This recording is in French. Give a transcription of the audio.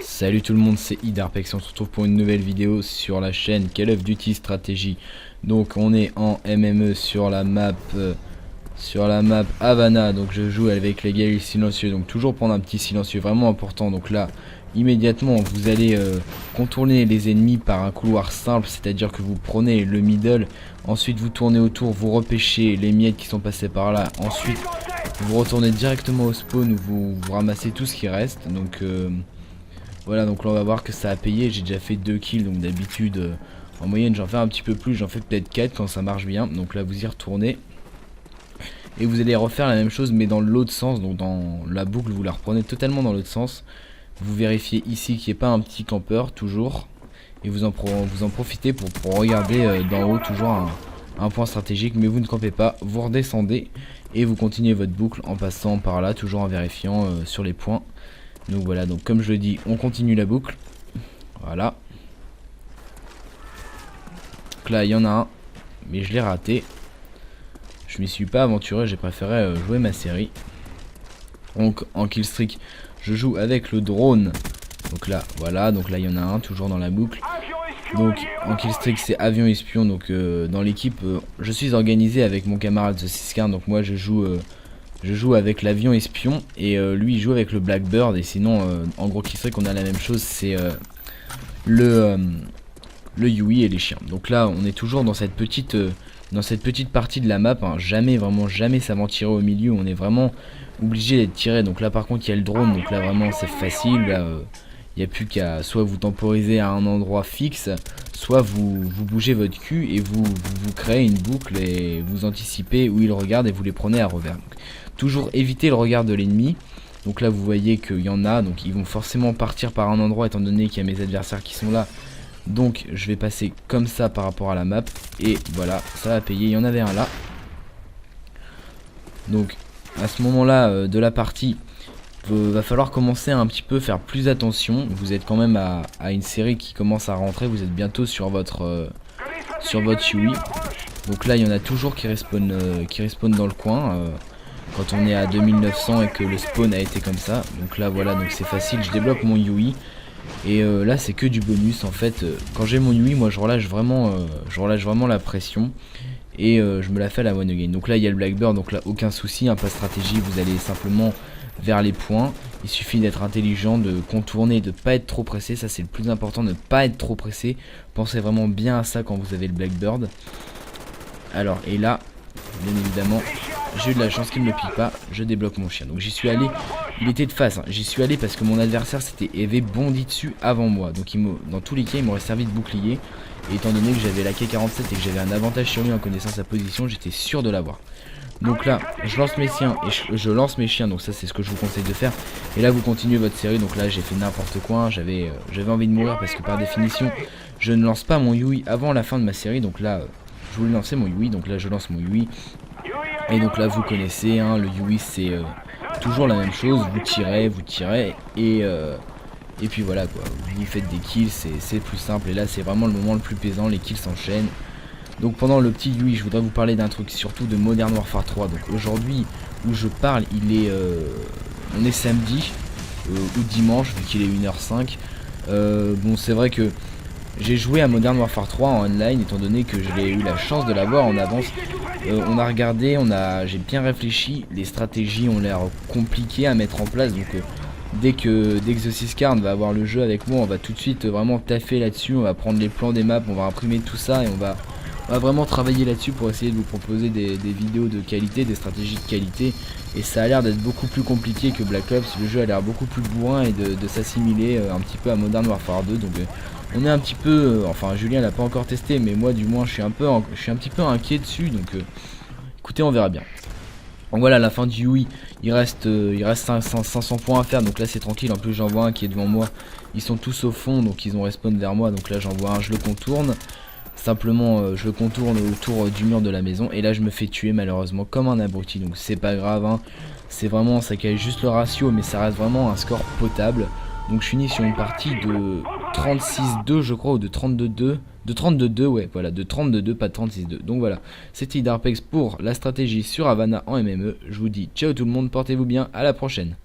Salut tout le monde, c'est Idarpex, on se retrouve pour une nouvelle vidéo sur la chaîne Call of Duty Stratégie. Donc on est en MME sur la map Havana, donc je joue avec les guerriers silencieux, donc toujours prendre un petit silencieux vraiment important. Donc là immédiatement vous allez contourner les ennemis par un couloir simple, c'est à dire que vous prenez le middle, ensuite vous tournez autour, vous repêchez les miettes qui sont passées par là, ensuite vous retournez directement au spawn où vous ramassez tout ce qui reste. Donc voilà, donc là on va voir que ça a payé. J'ai déjà fait 2 kills, donc d'habitude en moyenne j'en fais un petit peu plus, j'en fais peut-être 4 quand ça marche bien. Donc là vous y retournez et vous allez refaire la même chose mais dans l'autre sens. Donc dans la boucle vous la reprenez totalement dans l'autre sens. Vous vérifiez ici qu'il n'y ait pas un petit campeur toujours, et vous en profitez pour regarder d'en haut toujours un point stratégique, mais vous ne campez pas, vous redescendez et vous continuez votre boucle en passant par là, toujours en vérifiant sur les points. Donc voilà, donc comme je le dis, on continue la boucle. Voilà. Donc là il y en a un, mais je l'ai raté. Je m'y suis pas aventuré, j'ai préféré jouer ma série. Donc en killstreak je joue avec le drone. Donc là voilà, donc là il y en a un toujours dans la boucle. Donc en killstreak c'est avion espion. Donc dans l'équipe je suis organisé avec mon camarade The Siscar. Donc moi je joue avec l'avion espion et lui il joue avec le Blackbird. Et sinon en gros killstreak on a la même chose, c'est le Yui et les chiens. Donc là on est toujours dans cette petite partie de la map, hein. Jamais s'aventurer au milieu, on est vraiment obligé d'être tiré. Donc là par contre il y a le drone, donc là vraiment c'est facile. Là il n'y a plus qu'à soit vous temporiser à un endroit fixe, soit vous bougez votre cul et vous créez une boucle et vous anticipez où il regarde et vous les prenez à revers. Donc, toujours éviter le regard de l'ennemi. Donc là vous voyez qu'il y en a, donc ils vont forcément partir par un endroit étant donné qu'il y a mes adversaires qui sont là. Donc je vais passer comme ça par rapport à la map. Et voilà, ça va payer. Il y en avait un là. Donc à ce moment là de la partie, va falloir commencer à un petit peu faire plus attention. Vous êtes quand même à une série qui commence à rentrer. Vous êtes bientôt sur votre Yui. Donc là il y en a toujours qui respawn dans le coin quand on est à 2900 et que le spawn a été comme ça. Donc là voilà, donc c'est facile, je débloque mon Yui. Et là c'est que du bonus en fait. Quand j'ai mon Yui, moi je relâche vraiment la pression. Et je me la fais à la one again. Donc là il y a le Blackbird, donc là aucun souci, pas de stratégie, vous allez simplement vers les points. Il suffit d'être intelligent, de contourner, de pas être trop pressé. Ça c'est le plus important, ne pas être trop pressé. Pensez vraiment bien à ça quand vous avez le Blackbird. Alors et là, bien évidemment, j'ai eu de la chance qu'il ne me pique pas. Je débloque mon chien. Donc j'y suis allé, il était de face, hein. J'y suis allé parce que mon adversaire avait bondi dessus avant moi. Donc dans tous les cas il m'aurait servi de bouclier. Et étant donné que j'avais la K47 et que j'avais un avantage sur lui en connaissant sa position, j'étais sûr de l'avoir. Donc là, je lance mes chiens et je lance mes chiens. Donc ça c'est ce que je vous conseille de faire. Et là vous continuez votre série. Donc là j'ai fait n'importe quoi. J'avais envie de mourir parce que par définition je ne lance pas mon Yui avant la fin de ma série. Donc là je voulais lancer mon Yui. Donc là je lance mon Yui. Et donc là vous connaissez, hein, le Yui c'est toujours la même chose. Vous tirez et puis voilà quoi, vous faites des kills, c'est plus simple. Et là c'est vraiment le moment le plus plaisant, les kills s'enchaînent. Donc pendant le petit Yui, je voudrais vous parler d'un truc surtout de Modern Warfare 3. Donc aujourd'hui où je parle, on est samedi ou dimanche vu qu'il est 1h05. Bon c'est vrai que j'ai joué à Modern Warfare 3 en online étant donné que j'ai eu la chance de l'avoir en avance. On a regardé, j'ai bien réfléchi, les stratégies ont l'air compliquées à mettre en place. Donc dès que The Siscar va avoir le jeu avec moi, on va tout de suite vraiment taffer là-dessus. On va prendre les plans des maps, on va imprimer tout ça et on va vraiment travailler là-dessus pour essayer de vous proposer des vidéos de qualité, des stratégies de qualité. Et ça a l'air d'être beaucoup plus compliqué que Black Ops. Le jeu a l'air beaucoup plus bourrin et de s'assimiler un petit peu à Modern Warfare 2. Donc on est un petit peu, enfin Julien l'a pas encore testé, mais moi du moins je suis un petit peu inquiet dessus. Donc écoutez, on verra bien. Donc voilà, à la fin du Yui, il reste 500 points à faire. Donc là c'est tranquille, en plus j'en vois un qui est devant moi. Ils sont tous au fond, donc ils ont respawn vers moi. Donc là j'en vois un, je le contourne. Simplement je le contourne autour du mur de la maison. Et là je me fais tuer malheureusement comme un abruti. Donc c'est pas grave, hein. C'est vraiment, ça cache juste le ratio, mais ça reste vraiment un score potable. Donc je finis sur une partie de 36-2 je crois, ou de 32-2. De 32-2, ouais, voilà, de 32-2, pas de 36-2. Donc voilà, c'était Idarpex pour la stratégie sur Havana en MME. Je vous dis ciao tout le monde, portez-vous bien, à la prochaine.